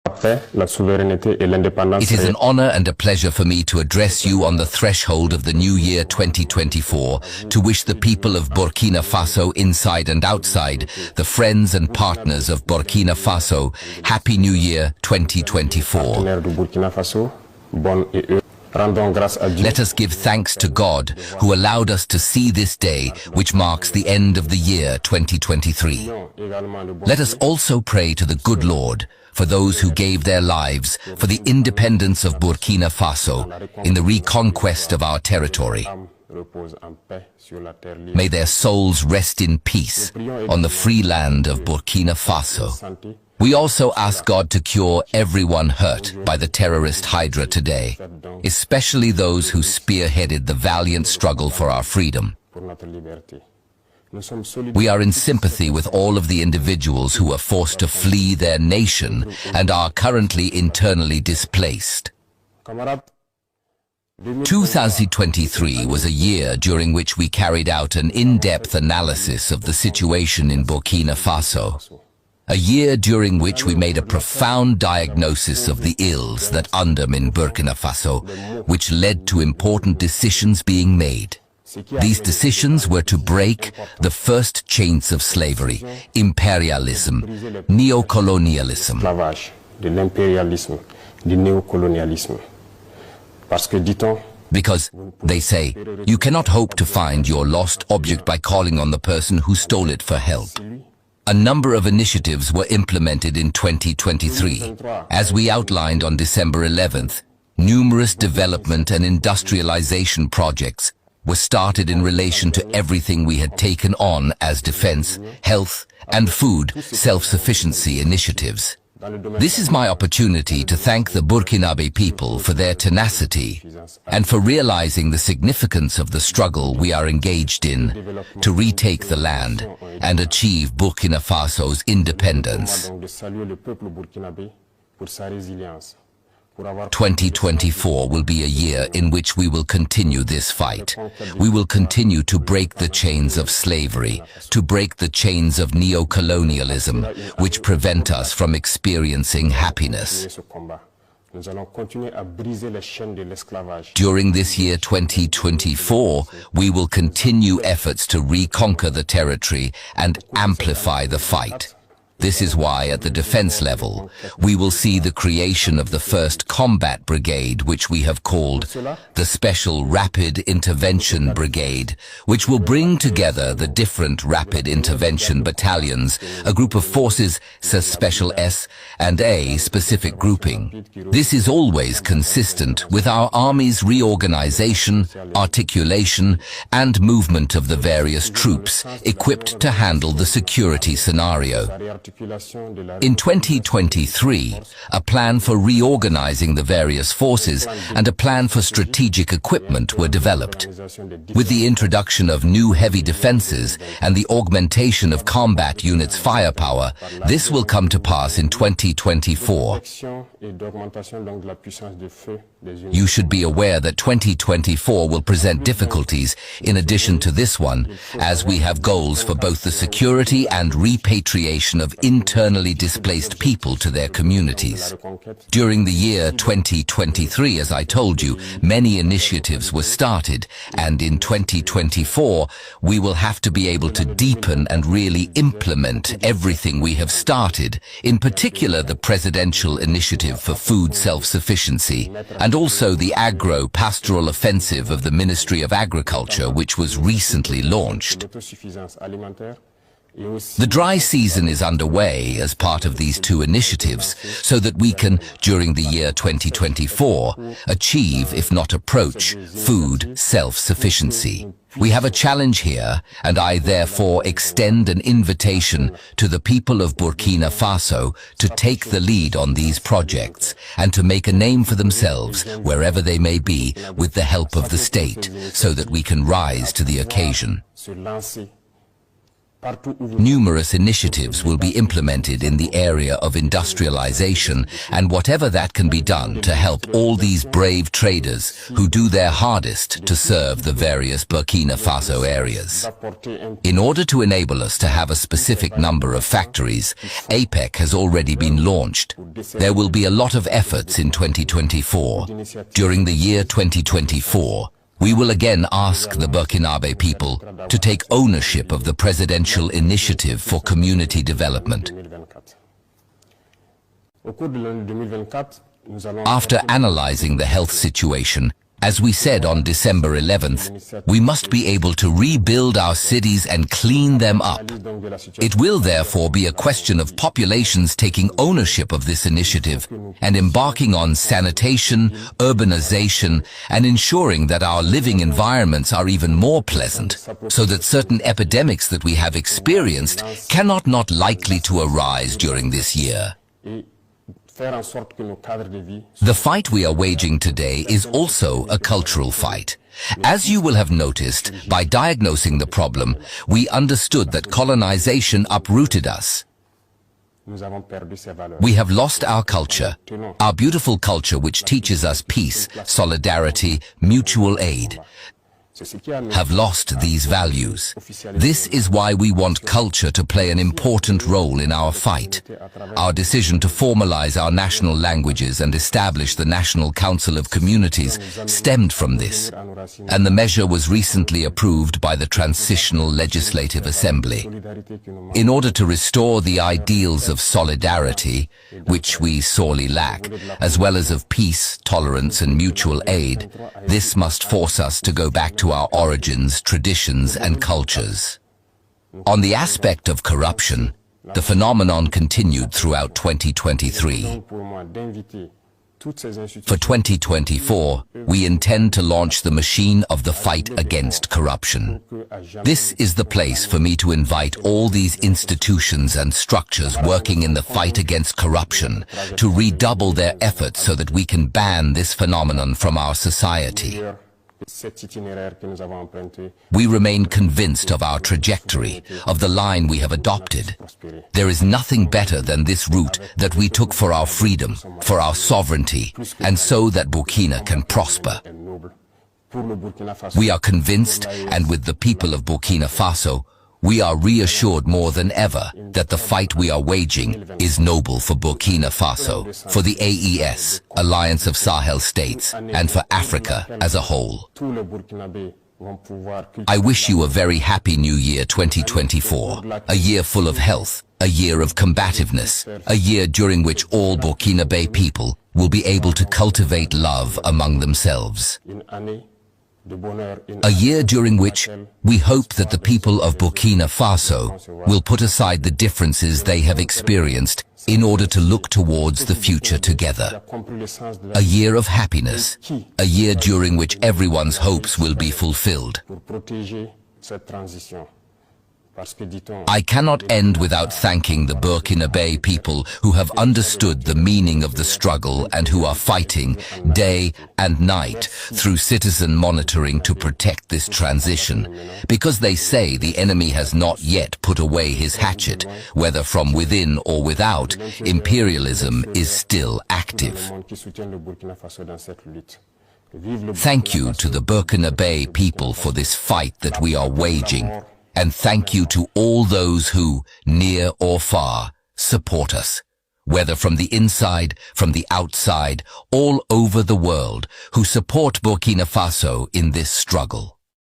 It is an honor and a pleasure for me to address you on the threshold of the new year 2024 to wish the people of Burkina Faso inside and outside, the friends and partners of Burkina Faso, Happy New Year 2024. Let us give thanks to God who allowed us to see this day, which marks the end of the year 2023. Let us also pray to the good Lord for those who gave their lives for the independence of Burkina Faso in the reconquest of our territory. May their souls rest in peace on the free land of Burkina Faso. We also ask God to cure everyone hurt by the terrorist Hydra today, especially those who spearheaded the valiant struggle for our freedom. We are in sympathy with all of the individuals who were forced to flee their nation and are currently internally displaced. 2023 was a year during which we carried out an in-depth analysis of the situation in Burkina Faso. A year during which we made a profound diagnosis of the ills that undermine Burkina Faso, which led to important decisions being made. These decisions were to break the first chains of slavery, imperialism, neocolonialism. Because, they say, you cannot hope to find your lost object by calling on the person who stole it for help. A number of initiatives were implemented in 2023. As we outlined on December 11th, numerous development and industrialization projects were started in relation to everything we had taken on as defense, health, and food self-sufficiency initiatives. This is my opportunity to thank the Burkinabe people for their tenacity and for realizing the significance of the struggle we are engaged in to retake the land and achieve Burkina Faso's independence. 2024 will be a year in which we will continue this fight. We will continue to break the chains of slavery, to break the chains of neocolonialism, which prevent us from experiencing happiness. During this year 2024, we will continue efforts to reconquer the territory and amplify the fight. This is why, at the defense level, we will see the creation of the first combat brigade, which we have called the Special Rapid Intervention Brigade, which will bring together the different rapid intervention battalions, a group of forces, Special S and A specific grouping. This is always consistent with our Army's reorganization, articulation, and movement of the various troops equipped to handle the security scenario. In 2023, a plan for reorganizing the various forces and a plan for strategic equipment were developed. With the introduction of new heavy defenses and the augmentation of combat units' firepower, this will come to pass in 2024. You should be aware that 2024 will present difficulties in addition to this one, as we have goals for both the security and repatriation of internally displaced people to their communities. During the year 2023, as I told you, many initiatives were started, and in 2024, we will have to be able to deepen and really implement everything we have started, in particular the Presidential Initiative for Food Self-Sufficiency, and also the Agro-Pastoral Offensive of the Ministry of Agriculture, which was recently launched. The dry season is underway as part of these two initiatives, so that we can, during the year 2024, achieve, if not approach, food self-sufficiency. We have a challenge here, and I therefore extend an invitation to the people of Burkina Faso to take the lead on these projects and to make a name for themselves wherever they may be with the help of the state, so that we can rise to the occasion. Numerous initiatives will be implemented in the area of industrialization, and whatever that can be done to help all these brave traders who do their hardest to serve the various Burkina Faso areas. In order to enable us to have a specific number of factories, APEC has already been launched. There will be a lot of efforts in 2024. During the year 2024, we will again ask the Burkinabe people to take ownership of the Presidential Initiative for Community Development. After analyzing the health situation, as we said on December 11th, we must be able to rebuild our cities and clean them up. It will therefore be a question of populations taking ownership of this initiative and embarking on sanitation, urbanization, and ensuring that our living environments are even more pleasant, so that certain epidemics that we have experienced cannot not likely to arise during this year. The fight we are waging today is also a cultural fight. As you will have noticed, by diagnosing the problem, we understood that colonization uprooted us. We have lost our culture, our beautiful culture which teaches us peace, solidarity, mutual aid. Have lost these values. This is why we want culture to play an important role in our fight. Our decision to formalize our national languages and establish the National Council of Communities stemmed from this, and the measure was recently approved by the Transitional Legislative Assembly. In order to restore the ideals of solidarity, which we sorely lack, as well as of peace, tolerance, and mutual aid, this must force us to go back to our origins, traditions, and cultures. On the aspect of corruption, the phenomenon continued throughout 2023. For 2024, we intend to launch the machine of the fight against corruption. This is the place for me to invite all these institutions and structures working in the fight against corruption to redouble their efforts so that we can ban this phenomenon from our society. We remain convinced of our trajectory, of the line we have adopted. There is nothing better than this route that we took for our freedom, for our sovereignty, and so that Burkina can prosper. We are convinced, and with the people of Burkina Faso, we are reassured more than ever that the fight we are waging is noble for Burkina Faso, for the AES, Alliance of Sahel States, and for Africa as a whole. I wish you a very happy New Year 2024, a year full of health, a year of combativeness, a year during which all Burkinabe people will be able to cultivate love among themselves. A year during which we hope that the people of Burkina Faso will put aside the differences they have experienced in order to look towards the future together. A year of happiness, a year during which everyone's hopes will be fulfilled. I cannot end without thanking the Burkinabe people who have understood the meaning of the struggle and who are fighting day and night through citizen monitoring to protect this transition, because they say the enemy has not yet put away his hatchet, whether from within or without, imperialism is still active. Thank you to the Burkinabe people for this fight that we are waging. And thank you to all those who, near or far, support us, whether from the inside, from the outside, all over the world, who support Burkina Faso in this struggle.